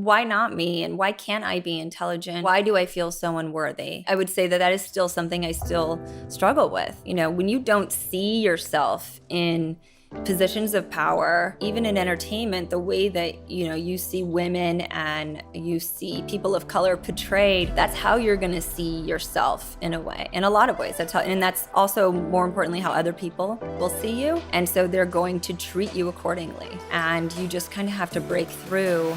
why not me? And why can't I be intelligent? Why do I feel so unworthy? I would say that is still something I still struggle with. When you don't see yourself in positions of power, even in entertainment, the way that, you see women and you see people of color portrayed, that's how you're gonna see yourself in a way, in a lot of ways. And that's also, more importantly, how other people will see you. And so they're going to treat you accordingly. And you just kind of have to break through.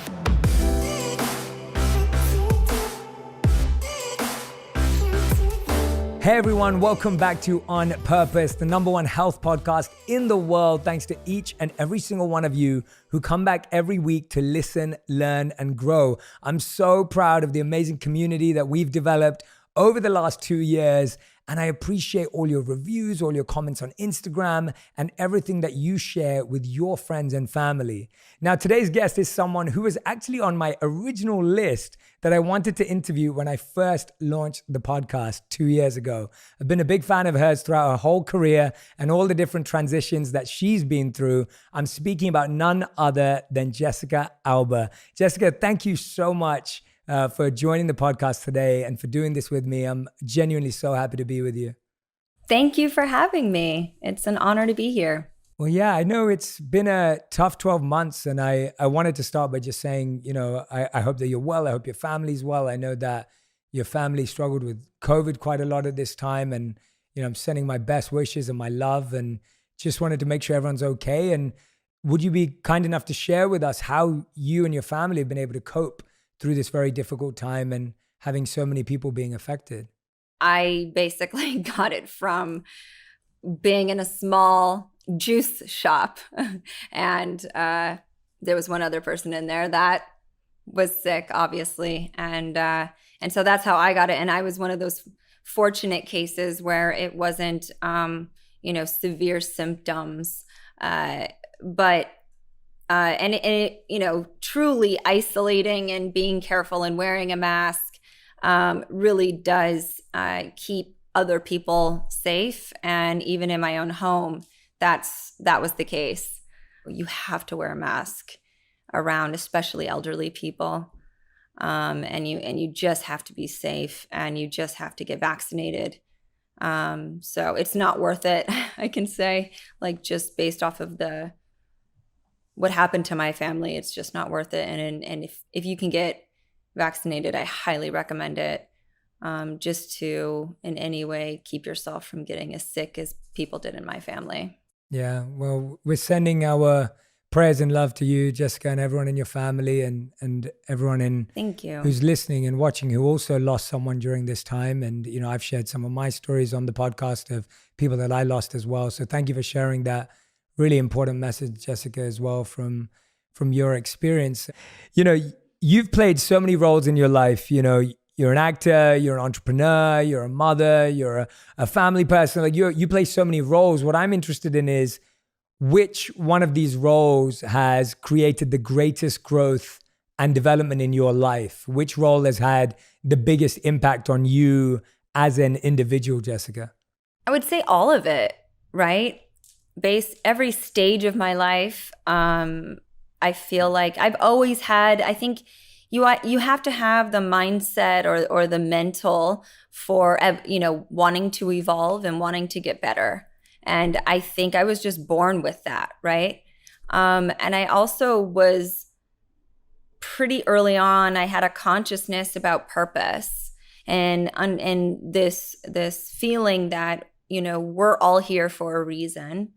Hey everyone, welcome back to On Purpose, the #1 health podcast in the world. Thanks to each and every single one of you who come back every week to listen, learn, and grow. I'm so proud of the amazing community that we've developed over the last 2 years. And I appreciate all your reviews, all your comments on Instagram, and everything that you share with your friends and family. Now, today's guest is someone who was actually on my original list that I wanted to interview when I first launched the podcast 2 years ago. I've been a big fan of hers throughout her whole career and all the different transitions that she's been through. I'm speaking about none other than Jessica Alba. Jessica, thank you so much for joining the podcast today and for doing this with me. I'm genuinely so happy to be with you. Thank you for having me. It's an honor to be here. Well, yeah, I know it's been a tough 12 months, and I wanted to start by just saying, I hope that you're well. I hope your family's well. I know that your family struggled with COVID quite a lot at this time, and, I'm sending my best wishes and my love, and just wanted to make sure everyone's okay. And would you be kind enough to share with us how you and your family have been able to cope through this very difficult time and having so many people being affected? I basically got it from being in a small juice shop. And there was one other person in there that was sick, obviously. And so that's how I got it. And I was one of those fortunate cases where it wasn't, severe symptoms. And it, truly isolating and being careful and wearing a mask really does keep other people safe. And even in my own home, that was the case. You have to wear a mask around, especially elderly people. And you just have to be safe, and you just have to get vaccinated. So it's not worth it, I can say, just based off of what happened to my family. It's just not worth it. And if you can get vaccinated, I highly recommend it, just to in any way keep yourself from getting as sick as people did in my family. Yeah, well, we're sending our prayers and love to you, Jessica, and everyone in your family, and everyone Thank you. Who's listening and watching who also lost someone during this time. And, I've shared some of my stories on the podcast of people that I lost as well. So thank you for sharing that really important message, Jessica, as well from your experience. You've played so many roles in your life. You're an actor, you're an entrepreneur, you're a mother, you're a family person. You play so many roles. What I'm interested in is which one of these roles has created the greatest growth and development in your life? Which role has had the biggest impact on you as an individual, Jessica? I would say all of it, right? Every stage of my life, I feel like I've always had, I think you have to have the mindset or the mental for, wanting to evolve and wanting to get better. And I think I was just born with that, right? And I also was pretty early on, I had a consciousness about purpose and this feeling that, we're all here for a reason.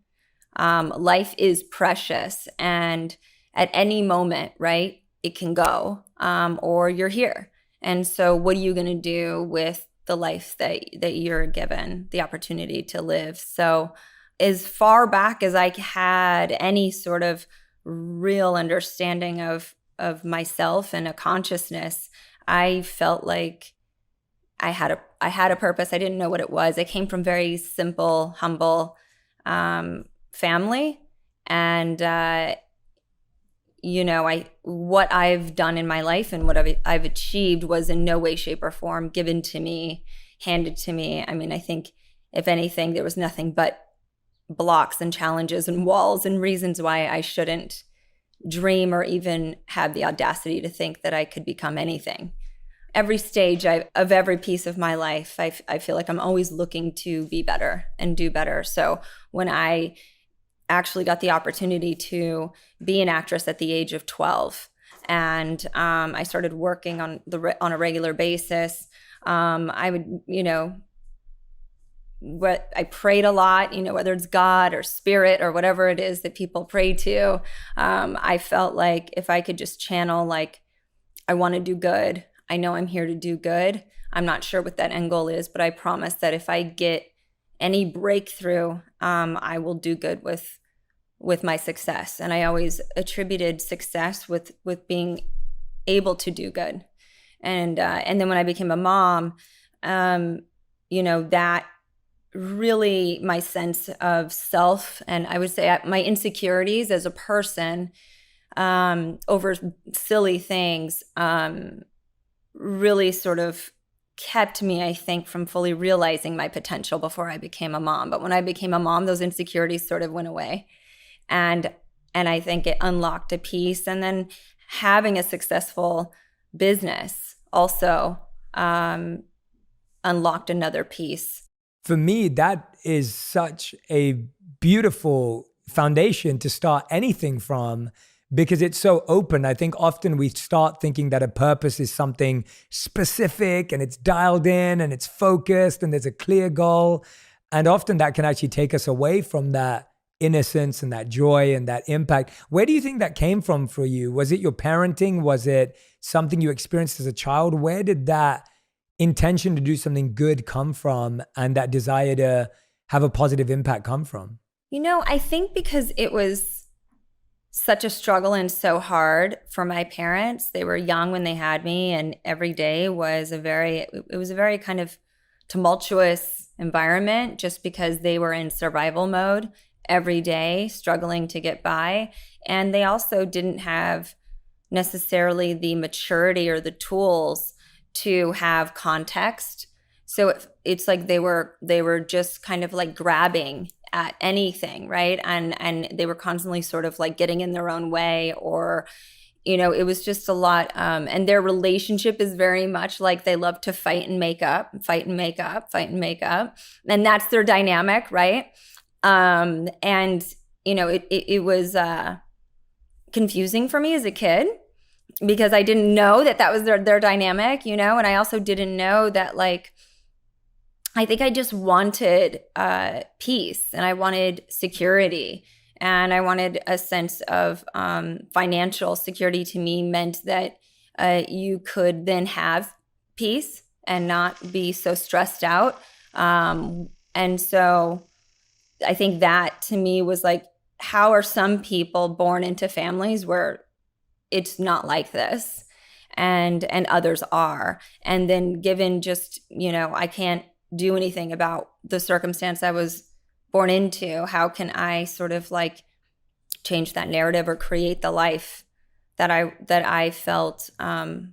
Life is precious, and at any moment, right, it can go, or you're here. And so what are you going to do with the life that you're given, the opportunity to live? So as far back as I had any sort of real understanding of myself and a consciousness, I felt like I had a purpose. I didn't know what it was. I came from very simple, humble family, and what I've done in my life and what I've achieved was in no way, shape, or form given to me, handed to me. I mean, I think if anything, there was nothing but blocks and challenges and walls and reasons why I shouldn't dream or even have the audacity to think that I could become anything. Every stage of every piece of my life, I feel like I'm always looking to be better and do better. So when I actually got the opportunity to be an actress at the age of 12, and I started working on a regular basis, I would, I prayed a lot, whether it's God or spirit or whatever it is that people pray to. I felt like if I could just channel, like, I want to do good. I know I'm here to do good. I'm not sure what that end goal is, but I promise that if I get any breakthrough, I will do good with my success. And I always attributed success with being able to do good. And then when I became a mom, that really, my sense of self, and I would say my insecurities as a person, over silly things, really sort of kept me, I think, from fully realizing my potential before I became a mom. But when I became a mom, those insecurities sort of went away. And I think it unlocked a piece. And then having a successful business also unlocked another piece. For me, that is such a beautiful foundation to start anything from, because it's so open. I think often we start thinking that a purpose is something specific and it's dialed in and it's focused and there's a clear goal. And often that can actually take us away from that innocence and that joy and that impact. Where do you think that came from for you? Was it your parenting? Was it something you experienced as a child? Where did that intention to do something good come from, and that desire to have a positive impact come from? I think because it was such a struggle and so hard for my parents. They were young when they had me, and every day was a very kind of tumultuous environment, just because they were in survival mode every day, struggling to get by. And they also didn't have necessarily the maturity or the tools to have context. So it's like they were just kind of like grabbing at anything, right? And they were constantly sort of like getting in their own way, or it was just a lot. And their relationship is very much like they love to fight and make up, fight and make up, fight and make up. And that's their dynamic, right? And it was confusing for me as a kid, because I didn't know that was their dynamic, and I also didn't know that, like, I think I just wanted peace, and I wanted security, and I wanted a sense of financial security. To me meant that you could then have peace and not be so stressed out. And so I think that to me was like, how are some people born into families where it's not like this, and others are, and then given just, I can't do anything about the circumstance I was born into, how can I sort of like change that narrative or create the life that I felt I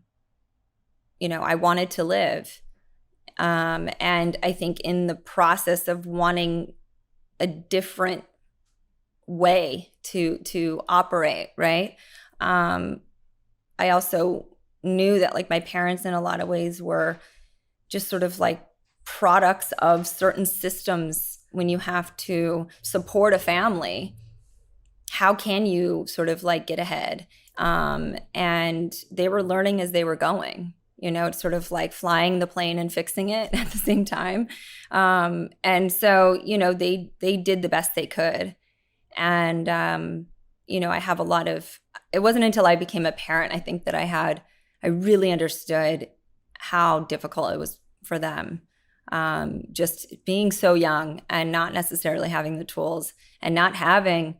wanted to live. And I think in the process of wanting a different way to operate, right? I also knew that, like, my parents in a lot of ways were just sort of like products of certain systems. When you have to support a family, how can you sort of like get ahead? And they were learning as they were going. It's sort of like flying the plane and fixing it at the same time. And so, they did the best they could. And, I have a lot of, it wasn't until I became a parent, I think, that I really understood how difficult it was for them. Just being so young and not necessarily having the tools, and not having,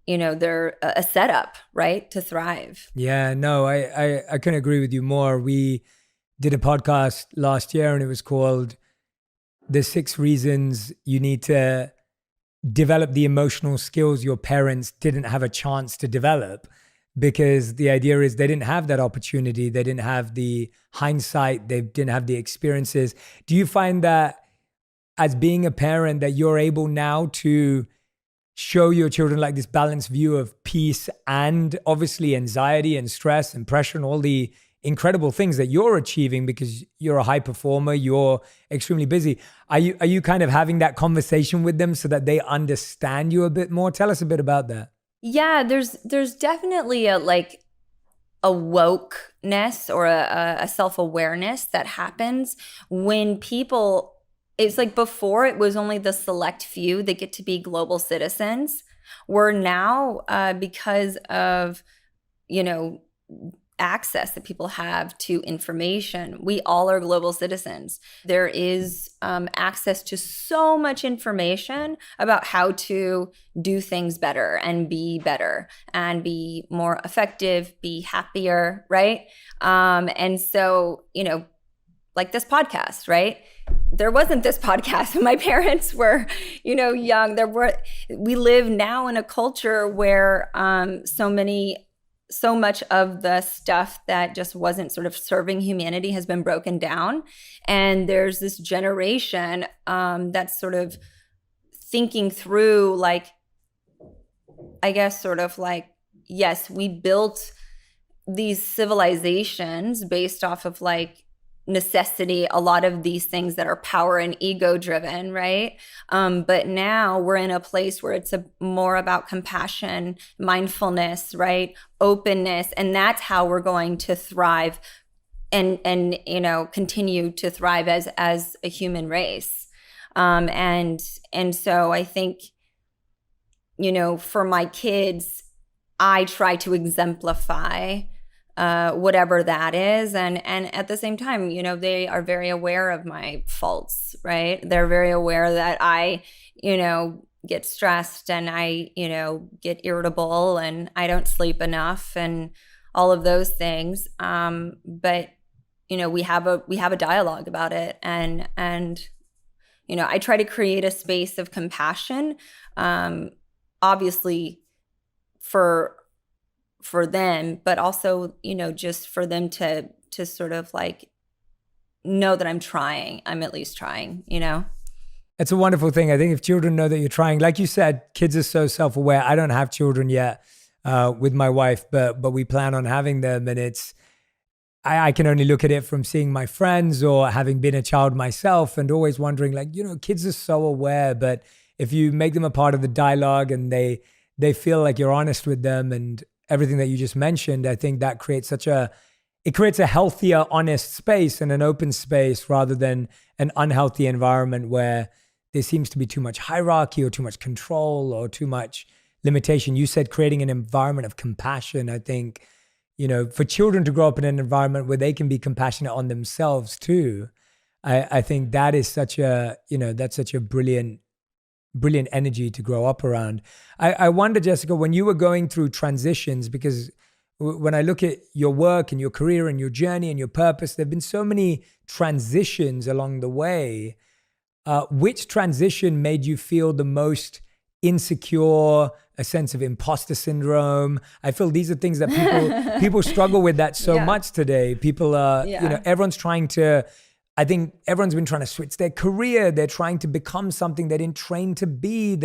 their a setup, right, to thrive. Yeah, no, I couldn't agree with you more. We did a podcast last year, and it was called The 6 Reasons You Need to Develop the Emotional Skills Your Parents Didn't Have a Chance to Develop. Because the idea is they didn't have that opportunity. They didn't have the hindsight. They didn't have the experiences. Do you find that as being a parent that you're able now to show your children like this balanced view of peace and obviously anxiety and stress and pressure and all the incredible things that you're achieving because you're a high performer, you're extremely busy. Are you kind of having that conversation with them so that they understand you a bit more? Tell us a bit about that. Yeah, there's definitely a wokeness or a self-awareness that happens when people, it's like before it was only the select few that get to be global citizens. We're now, because of, access that people have to information, we all are global citizens. There is access to so much information about how to do things better and be more effective, be happier, right? And so, like this podcast, right? There wasn't this podcast when my parents were, young. We live now in a culture where so much of the stuff that just wasn't sort of serving humanity has been broken down. And there's this generation that's sort of thinking through, like, I guess sort of like, yes, we built these civilizations based off of like necessity, a lot of these things that are power and ego driven, right? But now we're in a place where it's more about compassion, mindfulness, right? Openness. And that's how we're going to thrive and continue to thrive as a human race. And so I think, for my kids, I try to exemplify whatever that is. And at the same time, they are very aware of my faults, right? They're very aware that I, get stressed and I, get irritable and I don't sleep enough and all of those things. But, we have a dialogue about it. And I try to create a space of compassion, obviously for them, but also, just for them to sort of like know that I'm at least trying, It's a wonderful thing. I think if children know that you're trying, like you said, kids are so self-aware. I don't have children yet with my wife, but we plan on having them. And I can only look at it from seeing my friends or having been a child myself and always wondering like, kids are so aware, but if you make them a part of the dialogue and they feel like you're honest with them and everything that you just mentioned, I think that creates it creates a healthier, honest space and an open space rather than an unhealthy environment where there seems to be too much hierarchy or too much control or too much limitation. You said creating an environment of compassion. I think, for children to grow up in an environment where they can be compassionate on themselves too, I think that is that's such a brilliant energy to grow up around. I wonder, Jessica, when you were going through transitions, because when I look at your work and your career and your journey and your purpose, there have been so many transitions along the way. Which transition made you feel the most insecure, a sense of imposter syndrome? I feel these are things that people struggle with that so much today. People are, everyone's trying to, I think everyone's been trying to switch their career. They're trying to become something they didn't train to be.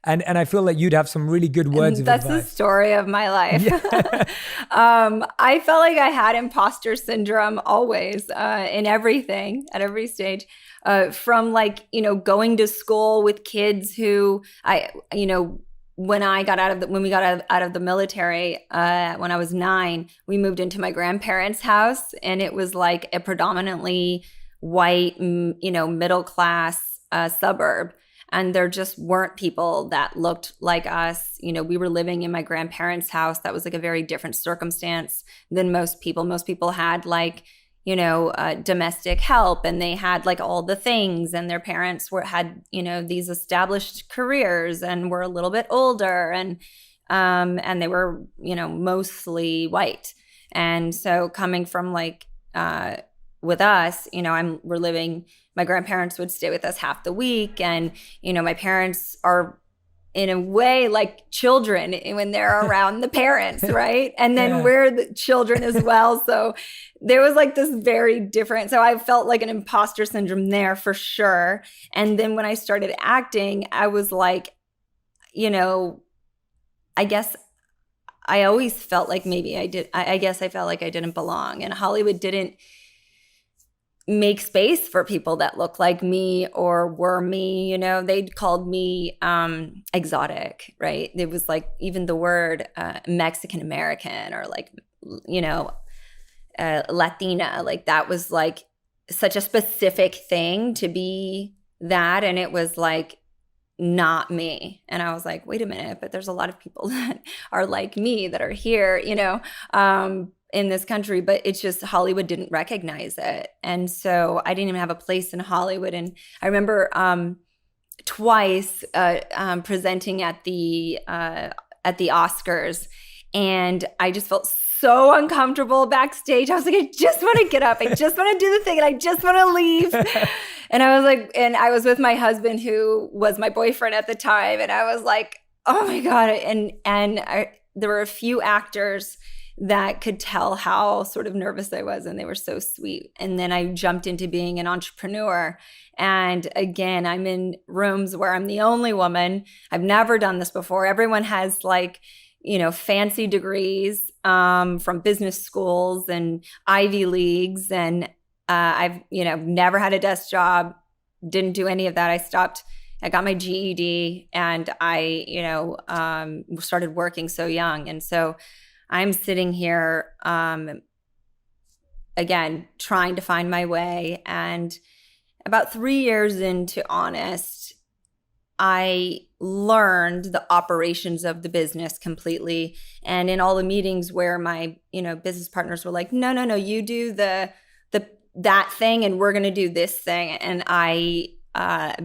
And I feel like you'd have some really good words of advice. That's the story of my life. Yeah. I felt like I had imposter syndrome always, in everything, at every stage. From like, going to school with kids who when we got out of the military, when I was 9, we moved into my grandparents' house, and it was like a predominantly white, middle class suburb. And there just weren't people that looked like us. We were living in my grandparents' house. That was like a very different circumstance than most people. Most people had like, domestic help, and they had like all the things, and their parents had these established careers and were a little bit older, and they were mostly white. And so coming from like with us, we're living. My grandparents would stay with us half the week, and my parents are in a way like children when they're around the parents, right? And then we're the children as well. So there was like this very different, so I felt like an imposter syndrome there for sure. And then when I started acting, I was like, you know, I guess I always felt like maybe I did. I guess I felt like I didn't belong, and Hollywood didn't make space for people that look like me or were me. You know, they'd called me exotic, right? It was like even the word Mexican American or like, you know, Latina, like that was like such a specific thing to be that. And it was like not me. And I was like, wait a minute, but there's a lot of people that are like me that are here, you know, in this country, but it's just Hollywood didn't recognize it. And so I didn't even have a place in Hollywood. And I remember twice presenting at the Oscars, and I just felt so uncomfortable backstage. I was like, I just want to get up. I just want to do the thing, and I just want to leave. And I was like, and I was with my husband, who was my boyfriend at the time, and I was like, oh my God. There were a few actors that could tell how sort of nervous I was, and they were so sweet. And then I jumped into being an entrepreneur. And again, I'm in rooms where I'm the only woman. I've never done this before. Everyone has like, you know, fancy degrees from business schools and Ivy Leagues. And I've, you know, never had a desk job, didn't do any of that. I got my GED, and I, you know, started working so young. And so I'm sitting here, again, trying to find my way. And about 3 years into Honest, I learned the operations of the business completely. And in all the meetings where my, you know, business partners were like, no, you do that thing, and we're going to do this thing. And I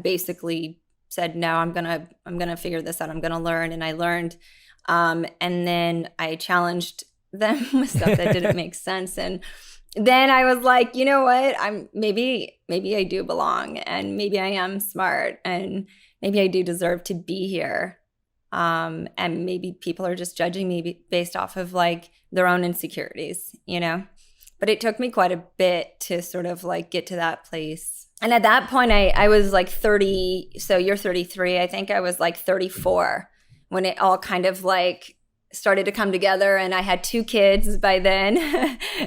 basically said, no, I'm going to figure this out. I'm going to learn. And I learned. And then I challenged them with stuff that didn't make sense. And then I was like, you know what? Maybe I do belong, and maybe I am smart, and maybe I do deserve to be here. And maybe people are just judging me based off of like their own insecurities, you know? But it took me quite a bit to sort of like get to that place. And at that point, I was like 30. So you're 33. I think I was like 34 when it all kind of like started to come together. And I had 2 kids by then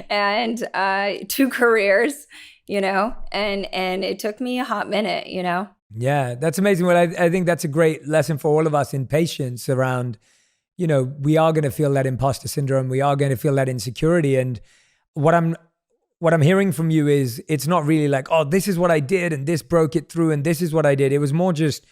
and 2 careers, you know, and it took me a hot minute, you know. Yeah, that's amazing. Well, I think that's a great lesson for all of us in patience around, you know, we are going to feel that imposter syndrome. We are going to feel that insecurity. And what I'm hearing from you is it's not really like, oh, this is what I did and this broke it through and this is what I did. It was more just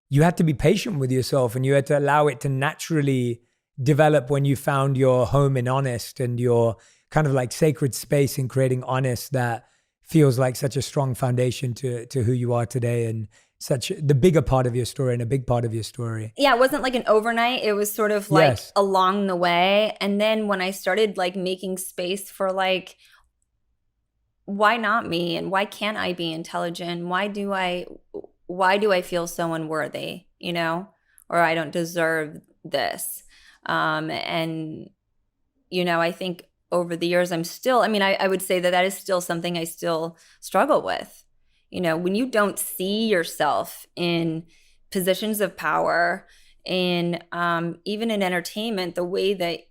you had to be patient with yourself, and you had to allow it to naturally develop when you found your home in Honest and your kind of like sacred space in creating Honest that feels like such a strong foundation to who you are today, and such the bigger part of your story and a big part of your story. Yeah, it wasn't like an overnight. It was sort of like along the way. And then when I started like making space for like, why not me? And why can't I be intelligent? Why do I feel so unworthy, you know, or I don't deserve this? And, you know, I think over the years, I would say that is still something I still struggle with. You know, when you don't see yourself in positions of power, in even in entertainment, the way that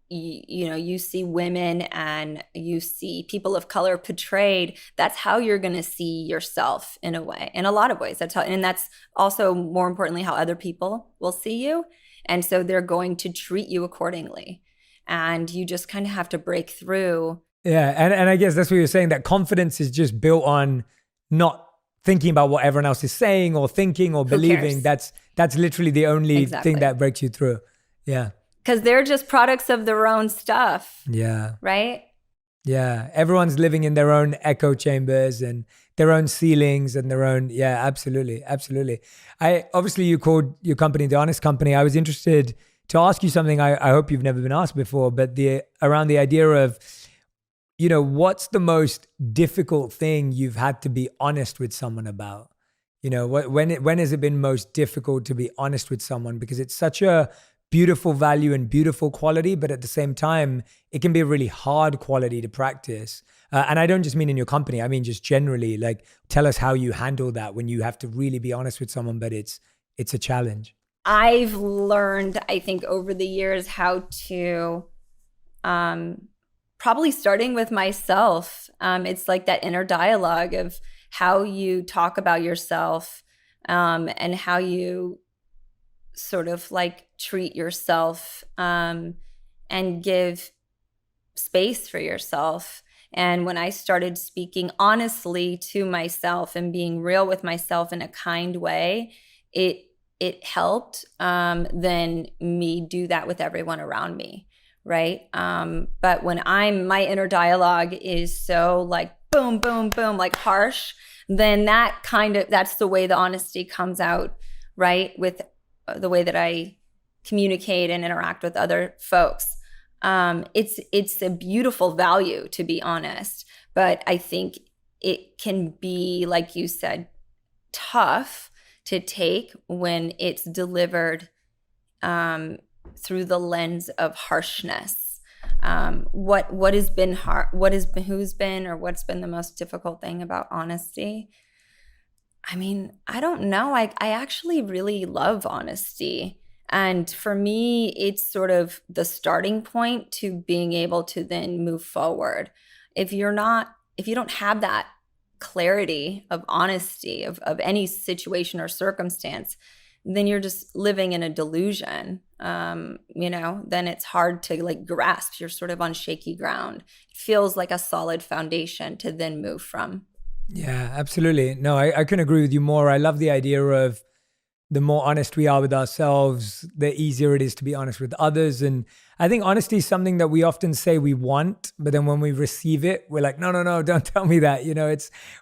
you see women and you see people of color portrayed, that's how you're going to see yourself in a way, in a lot of ways. And that's also more importantly how other people will see you. And so they're going to treat you accordingly. And you just kind of have to break through. Yeah. And I guess that's what you're saying, that confidence is just built on not thinking about what everyone else is saying or thinking or believing. That's literally the only thing that breaks you through. Yeah. Because they're just products of their own stuff. Yeah. Right? Yeah. Everyone's living in their own echo chambers and their own ceilings and their own. Yeah, absolutely. Absolutely. Obviously you called your company The Honest Company. I was interested to ask you something I hope you've never been asked before, but around the idea of, you know, what's the most difficult thing you've had to be honest with someone about? You know, when has it been most difficult to be honest with someone? Because it's such a beautiful value and beautiful quality, but at the same time, it can be a really hard quality to practice. And I don't just mean in your company, I mean just generally, like tell us how you handle that when you have to really be honest with someone, but it's a challenge. I've learned, I think, over the years how to, probably starting with myself. It's like that inner dialogue of how you talk about yourself, and how you sort of like treat yourself, and give space for yourself. And when I started speaking honestly to myself and being real with myself in a kind way, it helped, then me do that with everyone around me, right? But when my inner dialogue is so like boom, boom, boom, like harsh, then that's the way the honesty comes out, right? With the way that I communicate and interact with other folks. It's a beautiful value, to be honest, but I think it can be, like you said, tough to take when it's delivered, through the lens of harshness. What's been the most difficult thing about honesty? I mean, I don't know. I actually really love honesty. And for me, it's sort of the starting point to being able to then move forward. If you don't have that clarity of honesty of any situation or circumstance, then you're just living in a delusion. Then it's hard to like grasp. You're sort of on shaky ground. It feels like a solid foundation to then move from. Yeah, absolutely. No, I couldn't agree with you more. I love the idea of the more honest we are with ourselves, the easier it is to be honest with others. And I think honesty is something that we often say we want, but then when we receive it, we're like, no, don't tell me that.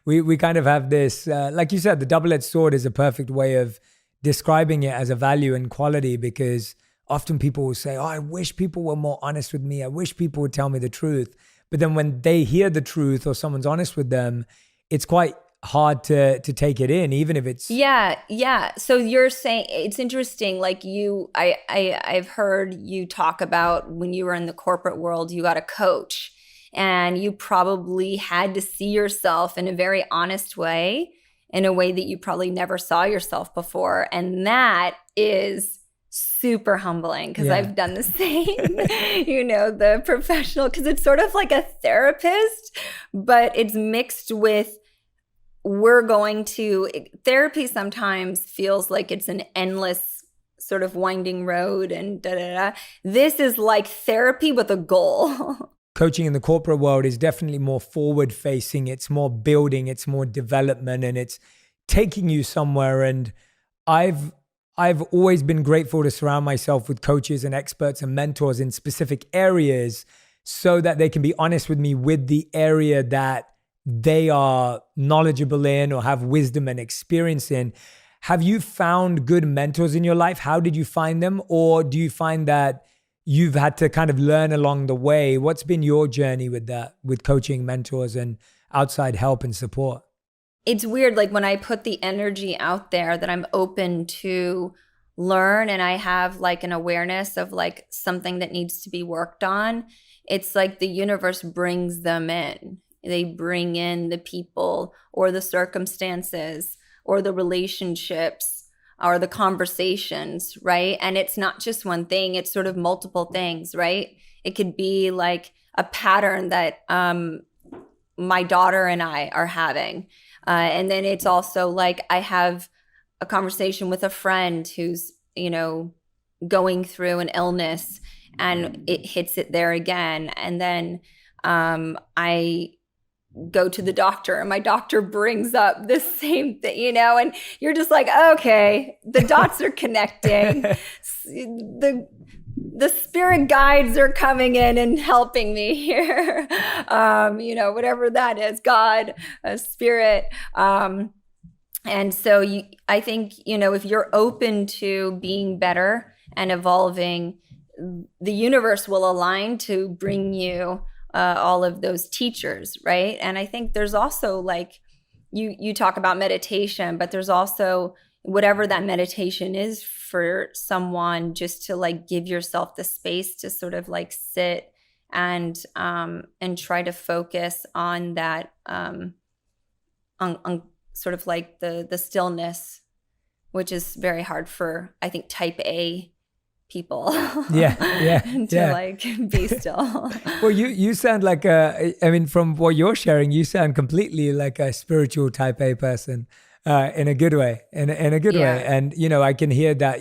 We kind of have this, like you said, the double-edged sword is a perfect way of describing it as a value and quality, because often people will say, oh, I wish people were more honest with me. I wish people would tell me the truth. But then when they hear the truth or someone's honest with them, it's quite hard to take it in, even if it's yeah. So you're saying, it's interesting, like I've heard you talk about when you were in the corporate world, you got a coach, and you probably had to see yourself in a very honest way, in a way that you probably never saw yourself before, and that is super humbling, because I've done the same. The professional, because it's sort of like a therapist, but it's mixed with, therapy sometimes feels like it's an endless sort of winding road and da da da. This is like therapy with a goal. Coaching in the corporate world is definitely more forward facing. It's more building, it's more development, and it's taking you somewhere. And I've always been grateful to surround myself with coaches and experts and mentors in specific areas, so that they can be honest with me with the area that they are knowledgeable in or have wisdom and experience in. Have you found good mentors in your life? How did you find them? Or do you find that you've had to kind of learn along the way? What's been your journey with that, with coaching, mentors, and outside help and support? It's weird, like when I put the energy out there that I'm open to learn, and I have like an awareness of like something that needs to be worked on, it's like the universe brings them in. They bring in the people or the circumstances or the relationships or the conversations, right? And it's not just one thing, it's sort of multiple things, right? It could be like a pattern that my daughter and I are having. And then it's also like I have a conversation with a friend who's, going through an illness, and it hits it there again. And then I go to the doctor, and my doctor brings up the same thing, and you're just like, okay, the dots are connecting. The spirit guides are coming in and helping me here. Whatever that is, God, spirit. And so I think, if you're open to being better and evolving, the universe will align to bring you all of those teachers, right? And I think there's also like, you talk about meditation, but there's also whatever that meditation is for someone, just to like give yourself the space to sort of like sit and try to focus on that, on sort of like the stillness which is very hard for, I think, type A people Yeah. to like be still. Well, you sound like from what you're sharing, you sound completely like a spiritual type A person, in a good way, in a good way. And, I can hear that,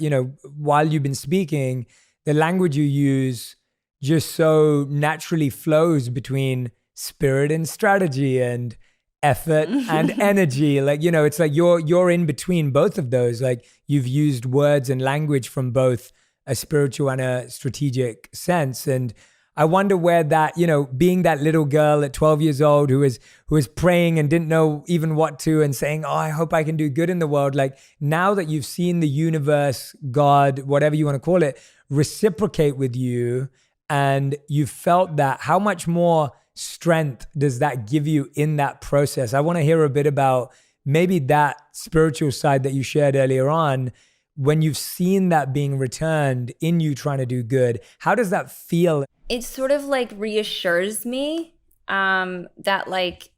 while you've been speaking, the language you use just so naturally flows between spirit and strategy and effort and energy. Like, it's like you're in between both of those. Like, you've used words and language from both a spiritual and a strategic sense. And I wonder where that, being that little girl at 12 years old who was praying and didn't know even what to, and saying, oh, I hope I can do good in the world. Like, now that you've seen the universe, God, whatever you want to call it, reciprocate with you, and you felt that, how much more strength does that give you in that process? I want to hear a bit about maybe that spiritual side that you shared earlier on. When you've seen that being returned in you trying to do good, how does that feel? It sort of like reassures me that like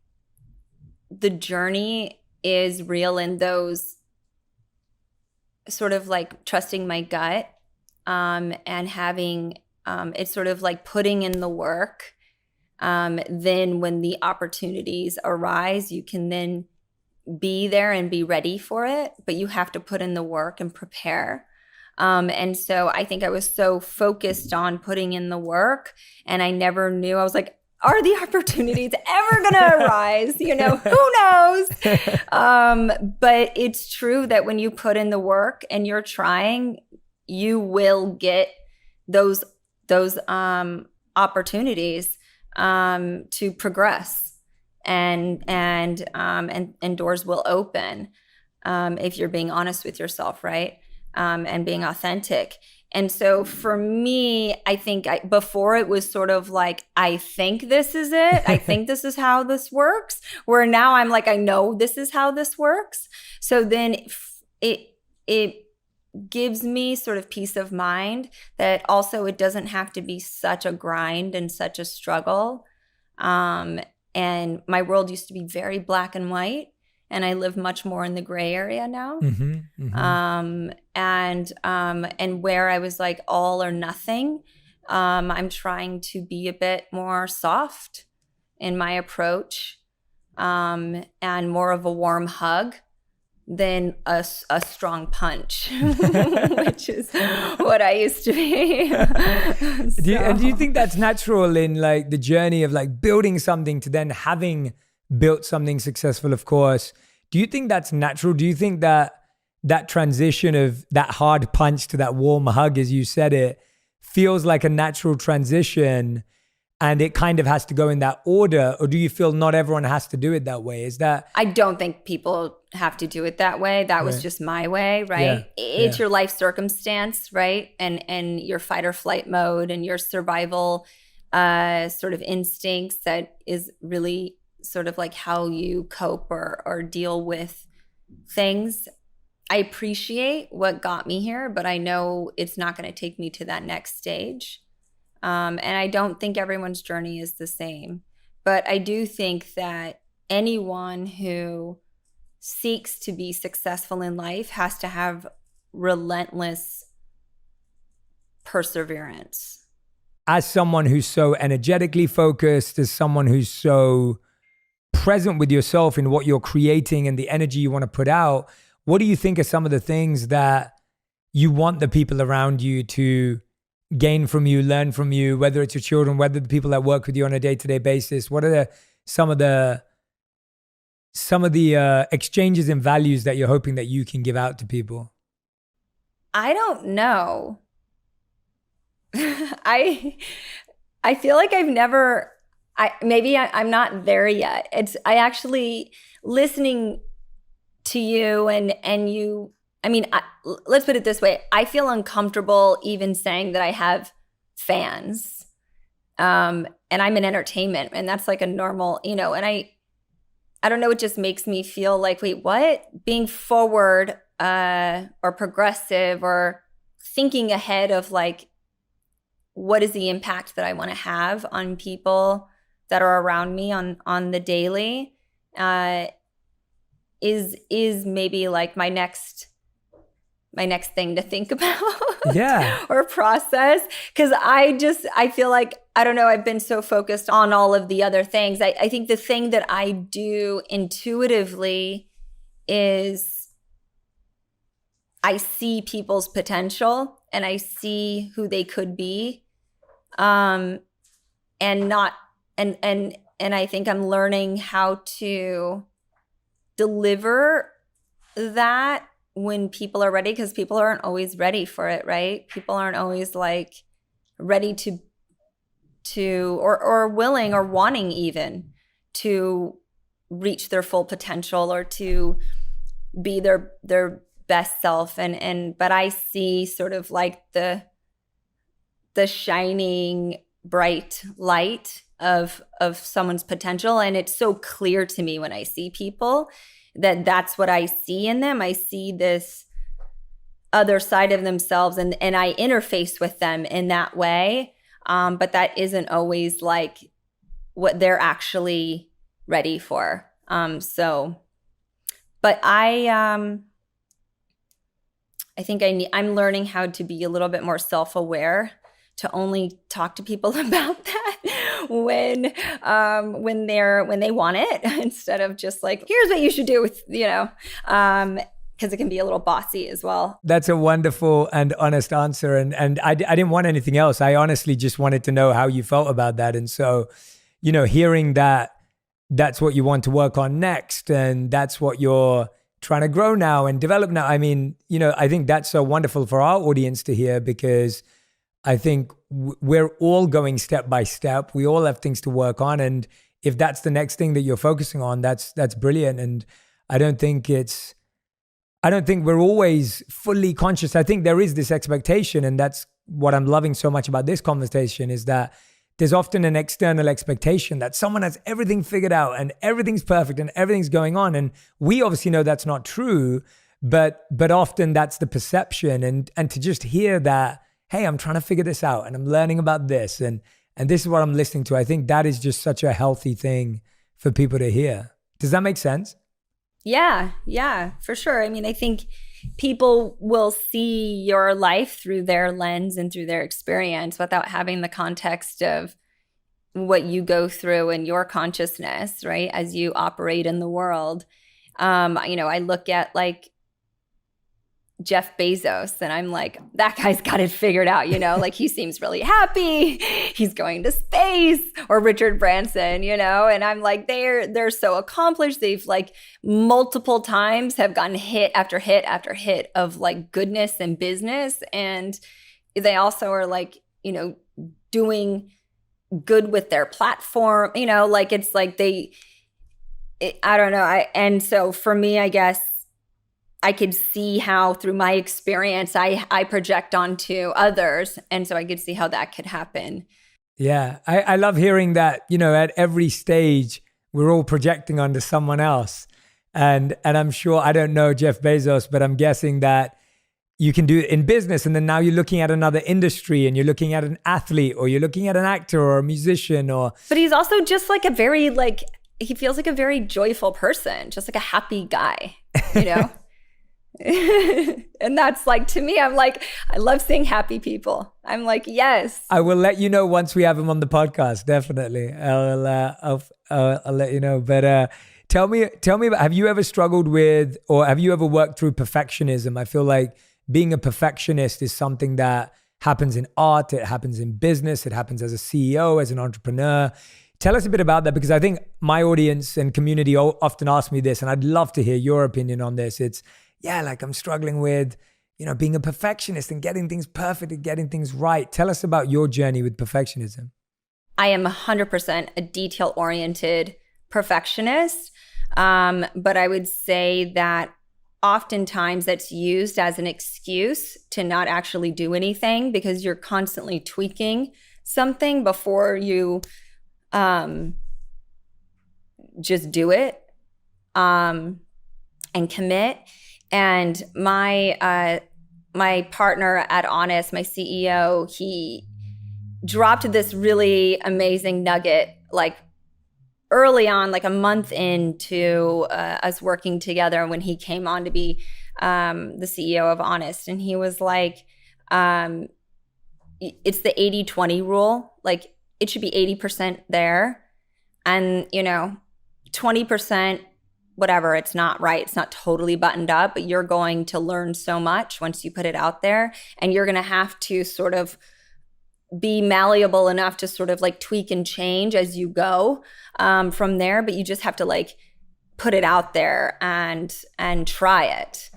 the journey is real, in those sort of like trusting my gut, and having it's sort of like putting in the work. Then when the opportunities arise, you can then be there and be ready for it, but you have to put in the work and prepare. And so I think I was so focused on putting in the work, and I never knew, I was like, are the opportunities ever going to arise? Who knows? But it's true that when you put in the work and you're trying, you will get those opportunities to progress. And doors will open if you're being honest with yourself, right? And being authentic. And so for me, I think before it was sort of like, I think this is it. I think this is how this works. Where now I'm like, I know this is how this works. So then it gives me sort of peace of mind that also it doesn't have to be such a grind and such a struggle. And my world used to be very black and white, and I live much more in the gray area now. And where I was like all or nothing, I'm trying to be a bit more soft in my approach, and more of a warm hug than a strong punch, which is what I used to be. Do you think that's natural in like the journey of like building something to then having built something successful, of course? Do you think that's natural? Do you think that transition of that hard punch to that warm hug, as you said it, feels like a natural transition, and it kind of has to go in that order? Or do you feel not everyone has to do it that way? Is that... I don't think people have to do it that way. That was just my way, right? It's your life circumstance, right? And your fight or flight mode and your survival sort of instincts that is really sort of like how you cope or deal with things. I appreciate what got me here, but I know it's not going to take me to that next stage. And I don't think everyone's journey is the same. But I do think that anyone who seeks to be successful in life has to have relentless perseverance. As someone who's so energetically focused, as someone who's so present with yourself in what you're creating and the energy you want to put out, what do you think are some of the things that you want the people around you to gain from you, learn from you, whether it's your children, whether the people that work with you on a day-to-day basis? What are some of the exchanges and values that you're hoping that you can give out to people? I don't know. I feel like I'm not there yet. I actually, listening to you and you, let's put it this way. I feel uncomfortable even saying that I have fans. And I'm in entertainment, and that's like a normal, and I don't know, it just makes me feel like, wait, what? Being forward or progressive or thinking ahead of like, what is the impact that I want to have on people that are around me on the daily is maybe like my next my next thing to think about Yeah. or process. Cause I feel like, I don't know, I've been so focused on all of the other things. I think the thing that I do intuitively is I see people's potential and I see who they could be. And not, and I think I'm learning how to deliver that when people are ready, because people aren't always ready for it, right? People aren't always like ready or willing or wanting even to reach their full potential or to be their best self. But I see sort of like the shining bright light of someone's potential, and it's so clear to me when I see people that that's what I see in them. I see this other side of themselves, and I interface with them in that way. But that isn't always like what they're actually ready for. But I think I'm learning how to be a little bit more self-aware, to only talk to people about that when they want it, instead of just like, here's what you should do with, because it can be a little bossy as well. That's a wonderful and honest answer. And I didn't want anything else. I honestly just wanted to know how you felt about that. And so, hearing that that's what you want to work on next, and that's what you're trying to grow now and develop now. I mean, I think that's so wonderful for our audience to hear, because I think we're all going step by step. We all have things to work on. And if that's the next thing that you're focusing on, that's brilliant. And I don't think we're always fully conscious. I think there is this expectation, and that's what I'm loving so much about this conversation, is that there's often an external expectation that someone has everything figured out and everything's perfect and everything's going on. And we obviously know that's not true, but often that's the perception. And to just hear that, hey, I'm trying to figure this out and I'm learning about this and this is what I'm listening to, I think that is just such a healthy thing for people to hear. Does that make sense? Yeah, for sure. I mean, I think people will see your life through their lens and through their experience without having the context of what you go through in your consciousness, right? As you operate in the world. I look at like Jeff Bezos and I'm like, that guy's got it figured out, like he seems really happy. He's going to space. Or Richard Branson, and I'm like, they're so accomplished. They've like multiple times have gotten hit after hit after hit of like goodness and business. And they also are like, doing good with their platform, like it's like I don't know. And so for me, I guess, I could see how through my experience, I project onto others. And so I could see how that could happen. Yeah. I love hearing that, at every stage, we're all projecting onto someone else. And I'm sure, I don't know Jeff Bezos, but I'm guessing that you can do it in business. And then now you're looking at another industry and you're looking at an athlete or you're looking at an actor or a musician But he's also just like he feels like a very joyful person, just like a happy guy, And that's like, to me, I'm like, I love seeing happy people. I'm like, yes. I will let you know once we have him on the podcast. Definitely. I'll let you know. But tell me about, have you ever struggled with, or have you ever worked through perfectionism? I feel like being a perfectionist is something that happens in art. It happens in business. It happens as a CEO, as an entrepreneur. Tell us a bit about that, because I think my audience and community often ask me this, and I'd love to hear your opinion on this. It's, like I'm struggling with, being a perfectionist and getting things perfect and getting things right. Tell us about your journey with perfectionism. I am 100% a detail-oriented perfectionist. But I would say that oftentimes that's used as an excuse to not actually do anything, because you're constantly tweaking something before you just do it and commit. And my partner at Honest, my CEO, he dropped this really amazing nugget like early on, like a month into us working together, when he came on to be the CEO of Honest, and he was like, it's the 80-20 rule. Like it should be 80% there, and 20%, whatever, it's not right, it's not totally buttoned up, but you're going to learn so much once you put it out there, and you're going to have to sort of be malleable enough to sort of like tweak and change as you go from there. But you just have to like put it out there and try it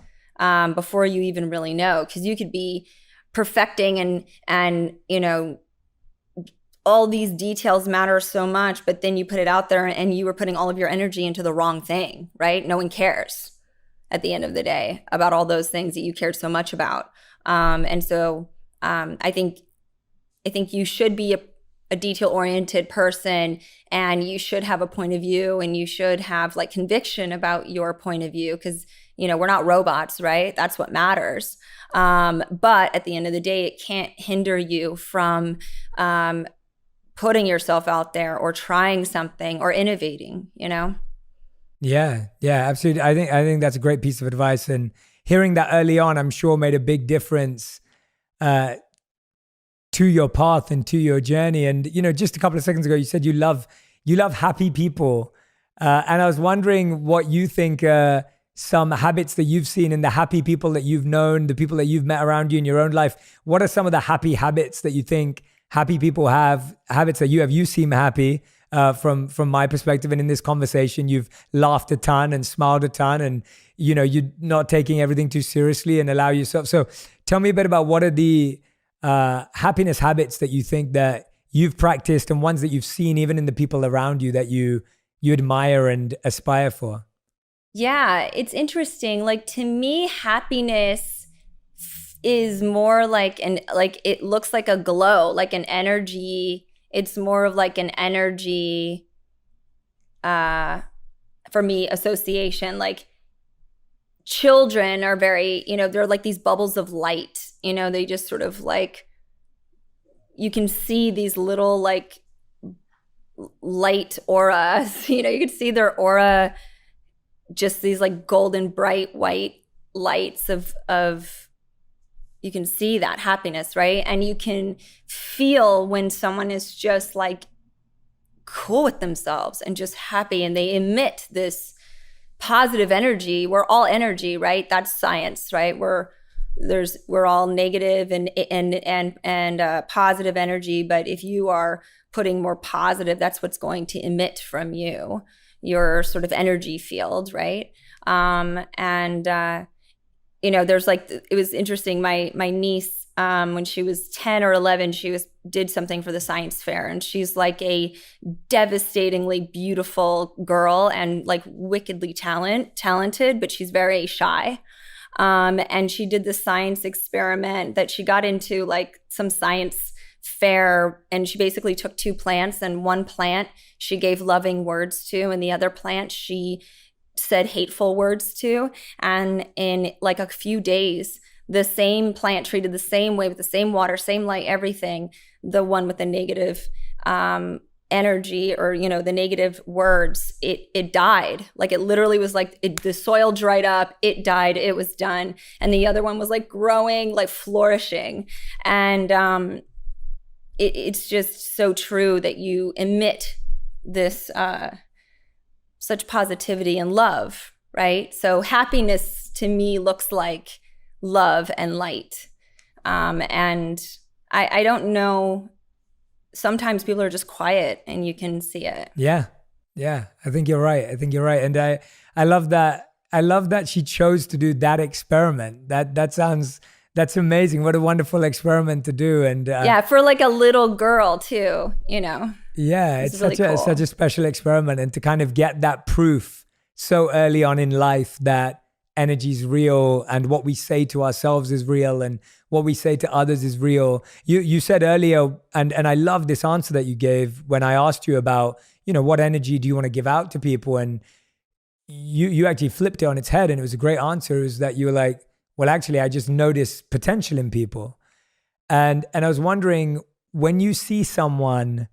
before you even really know, because you could be perfecting and all these details matter so much, but then you put it out there and you were putting all of your energy into the wrong thing, right? No one cares at the end of the day about all those things that you cared so much about. And so I think you should be a detail-oriented person, and you should have a point of view, and you should have like conviction about your point of view, because we're not robots, right? That's what matters. But at the end of the day, it can't hinder you from putting yourself out there or trying something or innovating, Yeah, absolutely. I think that's a great piece of advice, and hearing that early on, I'm sure made a big difference to your path and to your journey. And just a couple of seconds ago, you said you love happy people, and I was wondering what you think some habits that you've seen in the happy people that you've known, the people that you've met around you in your own life. What are some of the happy habits that you think happy people have, habits that you have? You seem happy from my perspective, and in this conversation, you've laughed a ton and smiled a ton, and you're not taking everything too seriously and allow yourself. So tell me a bit about what are the happiness habits that you think that you've practiced, and ones that you've seen even in the people around you that you admire and aspire for. Yeah, it's interesting. Like, to me, happiness is more like it looks like a glow, like an energy. It's more of like an energy, for me, association. Like, children are very, they're like these bubbles of light. They just sort of like, you can see these little like light auras. You can see their aura, just these like golden bright white lights of you can see that happiness, right? And you can feel when someone is just like cool with themselves and just happy, and they emit this positive energy. We're all energy, right? That's science, right? We're all negative and positive energy, but if you are putting more positive, that's what's going to emit from you, your sort of energy field, right? There's like, it was interesting. My niece, when she was 10 or 11, she did something for the science fair, and she's like a devastatingly beautiful girl and like wickedly talented, but she's very shy. And she did this science experiment that she got into, like some science fair, and she basically took two plants, and one plant she gave loving words to, and the other plant she said hateful words to. And in like a few days, the same plant, treated the same way, with the same water, same light, everything, the one with the negative energy, or the negative words, it died. Like, it literally was like the soil dried up, it died, it was done. And the other one was like growing, like flourishing. And it's just so true that you emit this such positivity and love, right? So happiness to me looks like love and light. And I don't know, sometimes people are just quiet and you can see it. Yeah. I think you're right. And I love that. I love that she chose to do that experiment. That's amazing. What a wonderful experiment to do. And for like a little girl too, Yeah, it's really cool. Such a special experiment, and to kind of get that proof so early on in life that energy is real, and what we say to ourselves is real, and what we say to others is real. You said earlier, and I love this answer that you gave when I asked you about, what energy do you want to give out to people? And you actually flipped it on its head, and it was a great answer, is that you were like, well, actually, I just notice potential in people. And I was wondering, when you see someone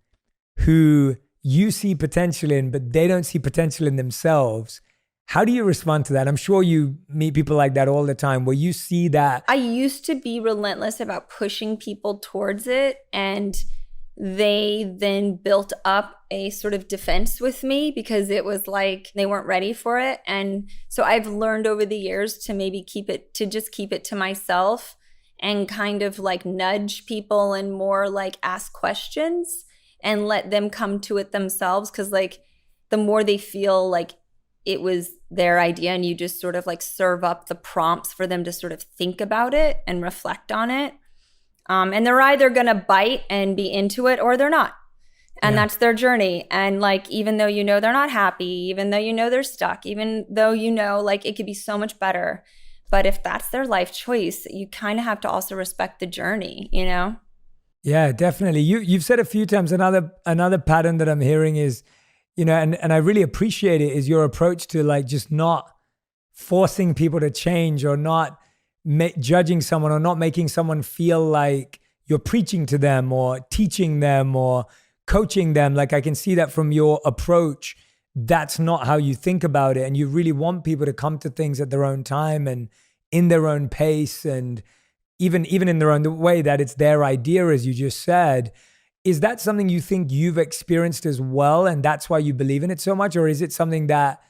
who you see potential in, but they don't see potential in themselves. How do you respond to that? I'm sure you meet people like that all the time where you see that. I used to be relentless about pushing people towards it, and they then built up a sort of defense with me because it was like they weren't ready for it. And so I've learned over the years to maybe keep it to myself and kind of like nudge people and more like ask questions and let them come to it themselves. Because like the more they feel like it was their idea and you just sort of like serve up the prompts for them to sort of think about it and reflect on it. And they're either going to bite and be into it or they're not. And that's their journey. And like, even though you know they're not happy, even though you know they're stuck, even though you know like it could be so much better. But if that's their life choice, you kind of have to also respect the journey, you know? Yeah, definitely. You've said a few times, another pattern that I'm hearing is, you know, and I really appreciate it, is your approach to like just not forcing people to change or not judging someone or not making someone feel like you're preaching to them or teaching them or coaching them. Like I can see that from your approach. That's not how you think about it. And you really want people to come to things at their own time and in their own pace, and even in their own way, that it's their idea, as you just said. Is that something you think you've experienced as well, and that's why you believe in it so much? Or is it something that,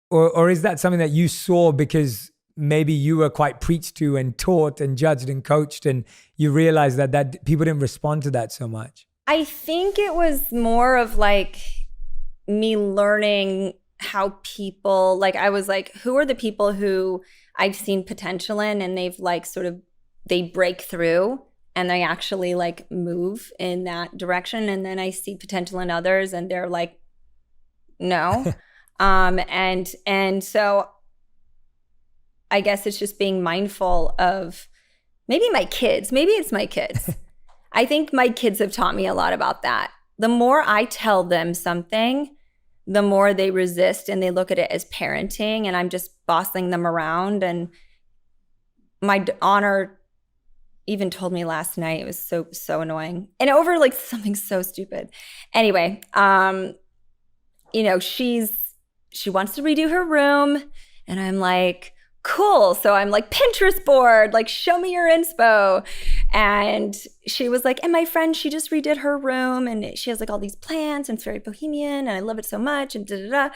or is that something that you saw because maybe you were quite preached to and taught and judged and coached, and you realized that people didn't respond to that so much? I think it was more of like me learning how people, like I was like, who are the people who I've seen potential in and they've like sort of, they break through and they actually like move in that direction. And then I see potential in others and they're like, no. And so I guess it's just being mindful of maybe it's my kids. I think my kids have taught me a lot about that. The more I tell them something, the more they resist and they look at it as parenting and I'm just bossing them around. And my honor even told me last night, it was so annoying, and over like something so stupid. Anyway, you know, she wants to redo her room and I'm like, cool. So I'm like, Pinterest board, like show me your inspo. And she was like, and my friend, she just redid her room and she has like all these plants and it's very bohemian and I love it so much and da-da-da.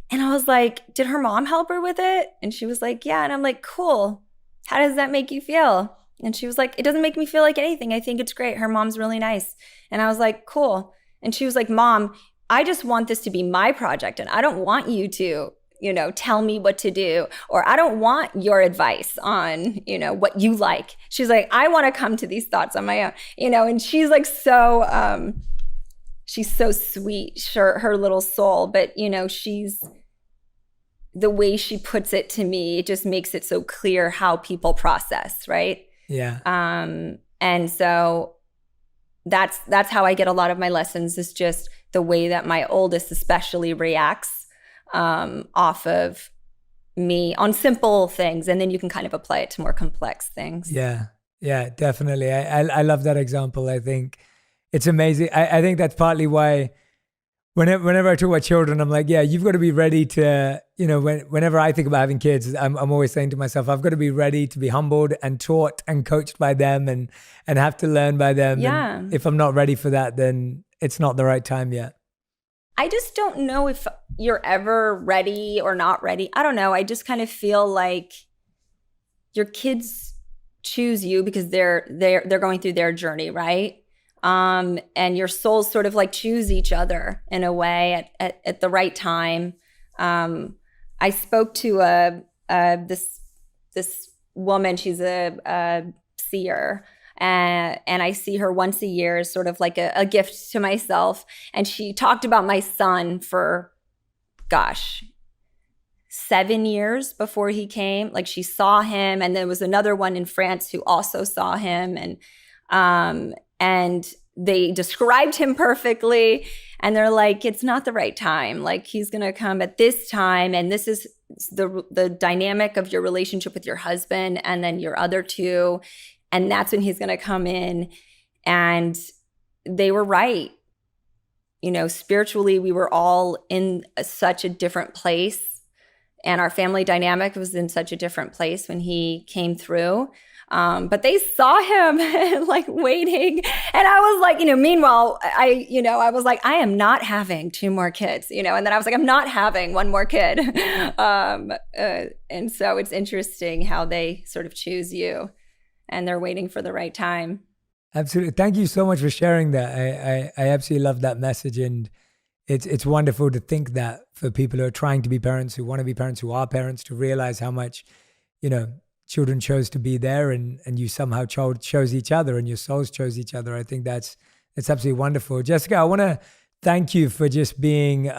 And I was like, did her mom help her with it? And she was like, yeah. And I'm like, cool. How does that make you feel? And she was like, it doesn't make me feel like anything. I think it's great. Her mom's really nice. And I was like, cool. And she was like, Mom, I just want this to be my project and I don't want you to, you know, tell me what to do, or I don't want your advice on, you know, what you like. She's like, I want to come to these thoughts on my own, you know, and she's like, she's so sweet, her little soul, but you know, the way she puts it to me, it just makes it so clear how people process, right? Yeah. And so that's how I get a lot of my lessons, is just the way that my oldest especially reacts off of me on simple things, and then you can kind of apply it to more complex things. Yeah, definitely. I love that example. I think it's amazing. I think that's partly why whenever I talk about children, I'm like, yeah, you've got to be ready to, you know, whenever I think about having kids, I'm always saying to myself, I've got to be ready to be humbled and taught and coached by them and have to learn by them. Yeah. And if I'm not ready for that, then it's not the right time yet. I just don't know if you're ever ready or not ready. I don't know. I just kind of feel like your kids choose you because they're going through their journey, right? And your souls sort of like choose each other in a way at the right time. I spoke to this woman. She's a seer. And I see her once a year as sort of like a gift to myself. And she talked about my son for, 7 years before he came. Like she saw him, and there was another one in France who also saw him. And they described him perfectly. And they're like, it's not the right time. Like he's going to come at this time. And this is the dynamic of your relationship with your husband and then your other two. And that's when he's going to come in. And they were right. spiritually, we were all in such a different place, and our family dynamic was in such a different place when he came through. But they saw him like waiting. And I was like, meanwhile, I was like, I am not having 2 more kids, and then I was like, I'm not having 1 more kid. And so it's interesting how they sort of choose you and they're waiting for the right time. Absolutely. Thank you so much for sharing that. I absolutely love that message. And it's wonderful to think that for people who are trying to be parents, who want to be parents, who are parents, to realize how much, children chose to be there and you somehow chose each other and your souls chose each other. I think that's absolutely wonderful. Jessica, I want to thank you for just being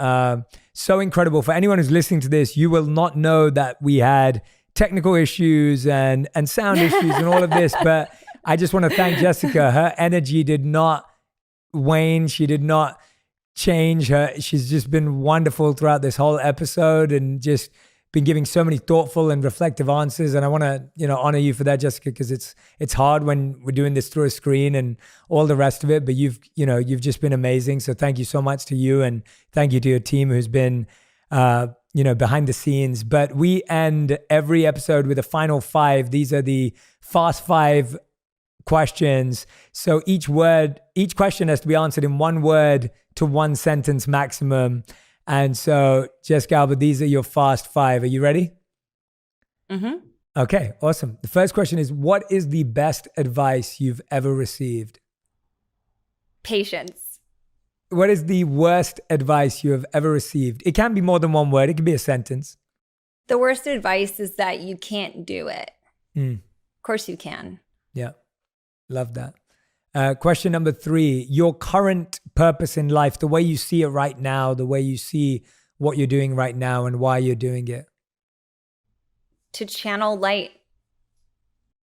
so incredible. For anyone who's listening to this, you will not know that we had technical issues and sound issues and all of this, but I just want to thank Jessica. Her energy did not wane. She did not change. She's just been wonderful throughout this whole episode and just been giving so many thoughtful and reflective answers. And I want to, honor you for that, Jessica, because it's hard when we're doing this through a screen and all the rest of it. But you've just been amazing. So thank you so much to you, and thank you to your team who's been, behind the scenes. But we end every episode with a final 5. These are the fast 5 questions. So each question has to be answered in 1 word to 1 sentence maximum. And so, Jessica Albert, these are your fast 5. Are you ready? Mm-hmm. Okay, awesome. The first question is, what is the best advice you've ever received? Patience. What is the worst advice you have ever received? It can be more than 1 word. It can be a sentence. The worst advice is that you can't do it. Of course you can. Yeah, love that. Question number 3, your current purpose in life, the way you see it right now, the way you see what you're doing right now and why you're doing it. To channel light.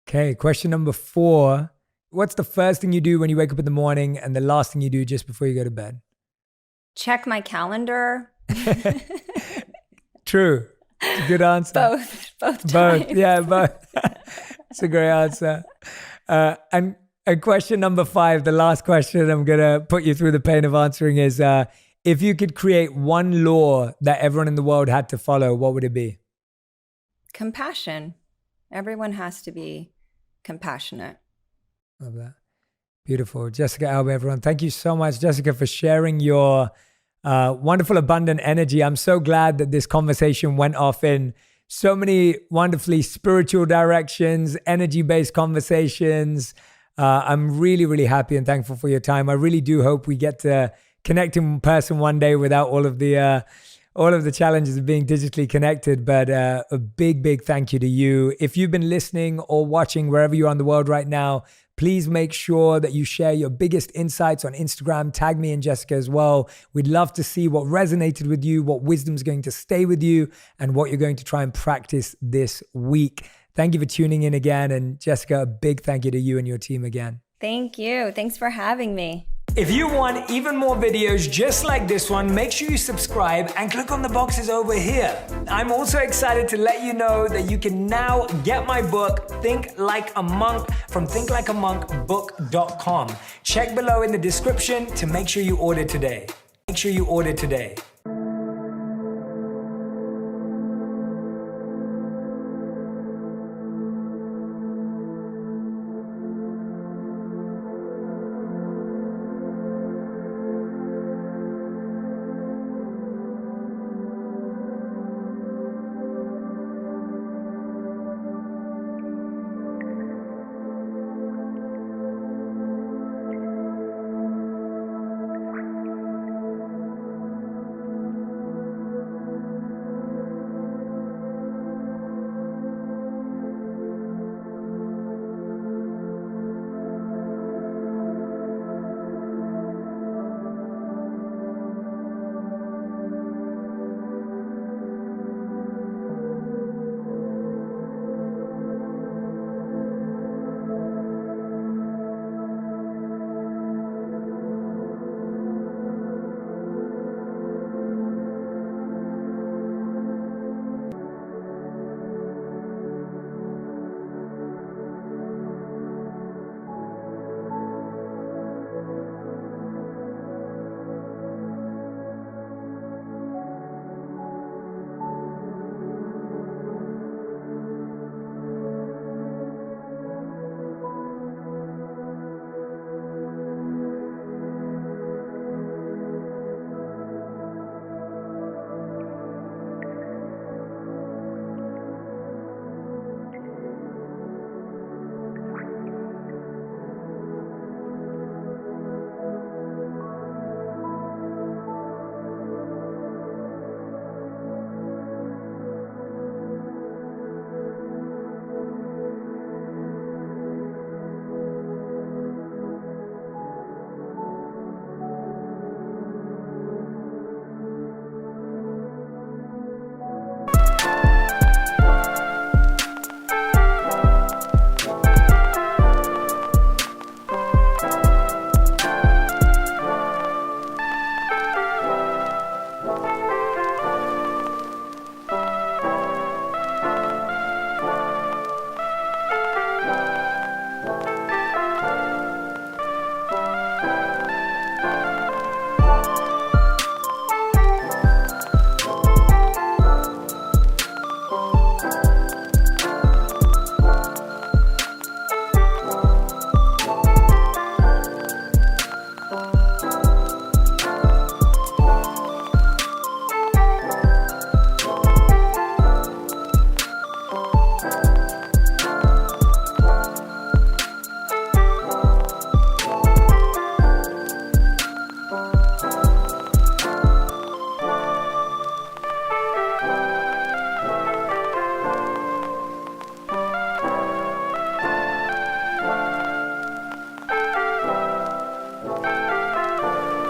Okay, question number 4, what's the first thing you do when you wake up in the morning and the last thing you do just before you go to bed? Check my calendar. True. It's a good answer. Both times. Yeah, both. It's a great answer. And question number 5, the last question I'm going to put you through the pain of answering is, if you could create 1 law that everyone in the world had to follow, what would it be? Compassion. Everyone has to be compassionate. Love that. Beautiful. Jessica Alba, everyone. Thank you so much, Jessica, for sharing your wonderful, abundant energy. I'm so glad that this conversation went off in so many wonderfully spiritual directions, energy-based conversations. I'm really, really happy and thankful for your time. I really do hope we get to connect in person one day without all of the challenges of being digitally connected. But a big, big thank you to you. If you've been listening or watching wherever you are in the world right now, please make sure that you share your biggest insights on Instagram. Tag me and Jessica as well. We'd love to see what resonated with you, what wisdom's going to stay with you, and what you're going to try and practice this week. Thank you for tuning in again. And Jessica, a big thank you to you and your team again. Thank you. Thanks for having me. If you want even more videos just like this one, make sure you subscribe and click on the boxes over here. I'm also excited to let you know that you can now get my book, Think Like a Monk, from thinklikeamonkbook.com. Check below in the description to make sure you order today.